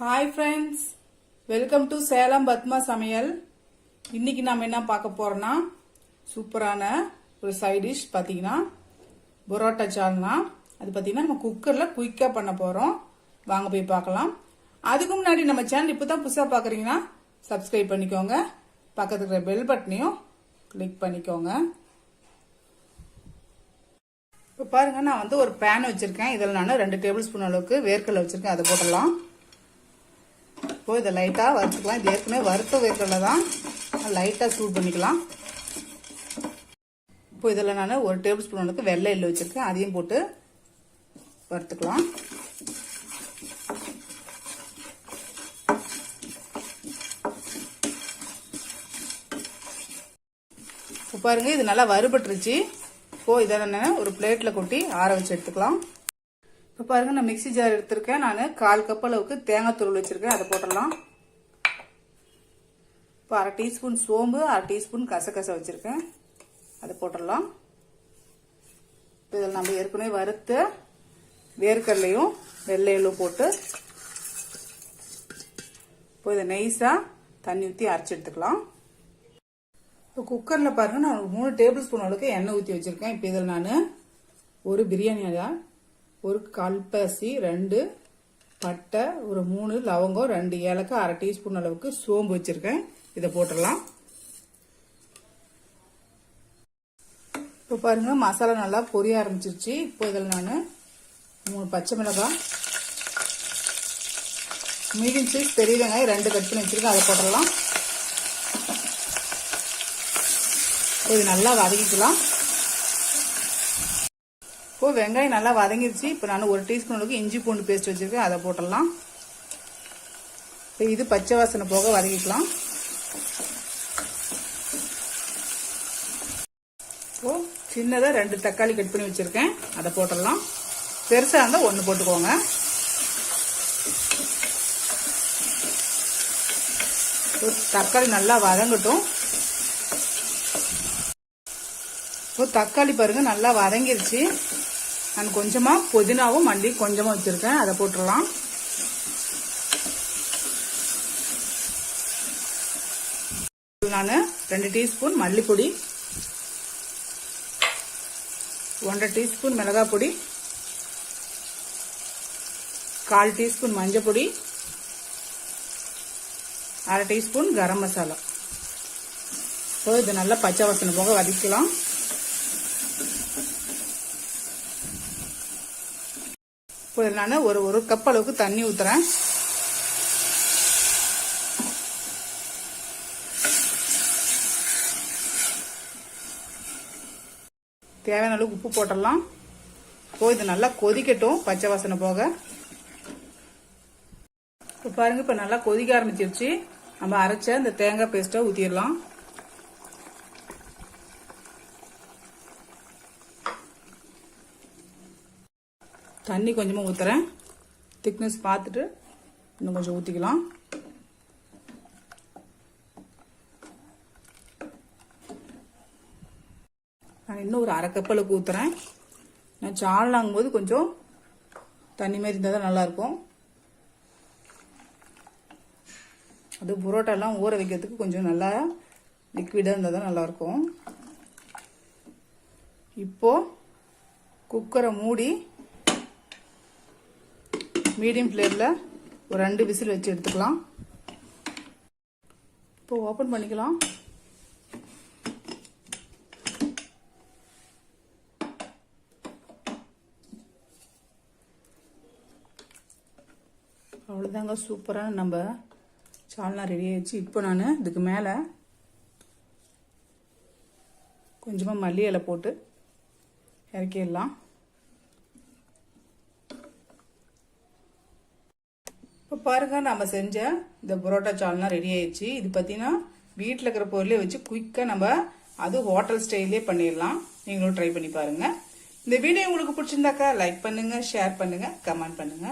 Hi friends, welcome to Salem Padma Samayal. இன்னைக்கு நாம என்ன பார்க்க போறோம்னா சூப்பரான ஒரு சைட் டிஷ் பாத்தீங்கன்னா பரோட்டா சால்னா. அது பாத்தீங்கன்னா நம்ம குக்கர்ல குயிக்கா பண்ண போறோம். வாங்க போய் பார்க்கலாம். அதுக்கு முன்னாடி நம்ம சேனல் இப்பதான் புதுசா பாக்குறீங்கன்னா சப்ஸ்கிரைப் பண்ணிக்கோங்க. பக்கத்துல இருக்கிற பெல் பட்டனையும் கிளிக் பண்ணிக்கோங்க. இப்போ பாருங்க, நான் வந்து ஒரு பேன் வச்சிருக்கேன். இதில் நான் 2 டேபிள் ஸ்பூன் அளவுக்கு வேர்க்கடலை வச்சிருக்கேன். அதை போடலாம். இப்போ இதை லைட்டாக வறுத்துக்கலாம். இது ஏற்கனவே வறுத்த வேர்க்கடலை தான், லைட்டாக சூட் பண்ணிக்கலாம். இப்போ இதில் நான் 1 டேபிள் ஸ்பூன் அளவுக்கு வெள்ளை எள்ளு வச்சிருக்கேன். அதையும் போட்டு வறுத்துக்கலாம். இப்போ பாருங்க, இது நல்லா வறுபட்டுருச்சு. இப்போ இதை நான் ஒரு பிளேட்ல கொட்டி ஆற வச்சு எடுத்துக்கலாம். இப்போ பாருங்க, நான் மிக்சி ஜார் எடுத்திருக்கேன். நான் 1/4 கப் அளவுக்கு தேங்காய் துருவல் வச்சிருக்கேன். அதை போட்டுடலாம். இப்போ 1/2 டீஸ்பூன் சோம்பு, 1/2 டீஸ்பூன் கசகசை வச்சிருக்கேன். அதை போட்டுடலாம். இப்போ இதில் நம்ம ஏற்கனவே வறுத்த வேர்க்கடலையும் வெள்ளையிலும் போட்டு இப்போ இதை நைஸா தண்ணி ஊற்றி அரைச்சி எடுத்துக்கலாம். இப்போ குக்கரில் பாருங்க, நான் 3 டேபிள் ஸ்பூன் அளவுக்கு எண்ணெய் ஊற்றி வச்சிருக்கேன். இப்போ இதில் நான் ஒரு பிரியாணி இலை, ஒரு கல்பாசி, 2 பட்டை, ஒரு 3 லவங்கம், 2 ஏலக்காய், 1/2 டீஸ்பூன் அளவுக்கு சோம்பு வச்சிருக்கேன். இதை போட்டுடலாம். இப்போ பாருங்க, மசாலா நல்லா பொரிய ஆரம்பிச்சிருச்சு. இப்போ இதில் நான் 3 பச்சை மிளகாய், மீடியம் சைஸ் பெரிய வெங்காயம் 2 கட் பண்ணி வச்சிருக்கேன். அதை போட்டுடலாம். இது நல்லா வதக்கிக்கலாம். இப்போ வெங்காயம் நல்லா வதங்கிருச்சு. இப்போ நான் 1 டீஸ்பூன் அளவுக்கு இஞ்சி பூண்டு பேஸ்ட் வச்சிருக்கேன். அதை போட்டுடலாம். இது பச்சை வாசனை போக வதக்கிக்கலாம். இப்போ சின்னதா 2 தக்காளி கட் பண்ணி வச்சிருக்கேன். அதை போட்டுடலாம். பெருசா இருந்தா 1 போட்டுக்கோங்க. தக்காளி நல்லா வதங்கட்டும். இப்போ தக்காளி பாருங்க நல்லா வதங்கிருச்சு. நான் கொஞ்சமா புதினாவும் மல்லி கொஞ்சமா வச்சிருக்கேன். அதை போட்டுடலாம். நான் 2 டீஸ்பூன் மல்லிப்பொடி, 1/2 டீஸ்பூன் மிளகாய் பொடி, 1/4 டீஸ்பூன் மஞ்சள் பொடி, 1/2 டீஸ்பூன் கரம் மசாலா. இப்போ இது நல்லா பச்சை வாசனை போக வதக்கலாம். இப்போ நான் ஒரு கப் அளவுக்கு தண்ணி ஊத்துறேன். தேவையான அளவுக்கு உப்பு போட்டுடலாம். இப்போ இது நல்லா கொதிக்கட்டும், பச்சை வாசனை போக. இப்போ பாருங்க, இப்போ நல்லா கொதிக்க ஆரம்பிச்சிருச்சு. நம்ம அரைச்ச இந்த தேங்காய் பேஸ்ட்டை ஊத்திடலாம். தண்ணி கொஞ்சமா ஊத்துறேன். திக்னஸ் பார்த்துட்டு இன்னும் கொஞ்சம் ஊத்திக்கலாம். நான் இன்னும் ஒரு 1/2 கப் அளவுக்கு ஊத்துறேன். நான் சால்னாங்கும் போது கொஞ்சம் தண்ணி மாதிரி இருந்தால் தான் நல்லா இருக்கும். அது புரோட்டா எல்லாம் ஊற வைக்கிறதுக்கு கொஞ்சம் நல்லா லிக்விடா இருந்தால் தான் நல்லா இருக்கும். இப்போ குக்கரை மூடி மீடியம் ஃப்ளேம்ல ஒரு 2 விசில் வச்சு எடுத்துக்கலாம். இப்போ ஓபன் பண்ணிக்கலாம். அவ்வளோதாங்க, சூப்பரான நம்ம சால்னா ரெடி ஆயிடுச்சு. இப்போ நான் இதுக்கு மேலே கொஞ்சமாக மல்லி இலை போட்டு இறக்கிடலாம். இப்போ பாருங்க, நம்ம செஞ்ச இந்த பரோட்டா சால்னா ரெடி ஆயிடுச்சு. இது பார்த்தீங்கன்னா வீட்டில் இருக்கிற பொருளே வச்சு குயிக்காக நம்ம அது ஹோட்டல் ஸ்டைலே பண்ணிடலாம். நீங்களும் ட்ரை பண்ணி பாருங்க. இந்த வீடியோ உங்களுக்கு பிடிச்சிருந்தாக்கா லைக் பண்ணுங்க, ஷேர் பண்ணுங்க, கமெண்ட் பண்ணுங்க.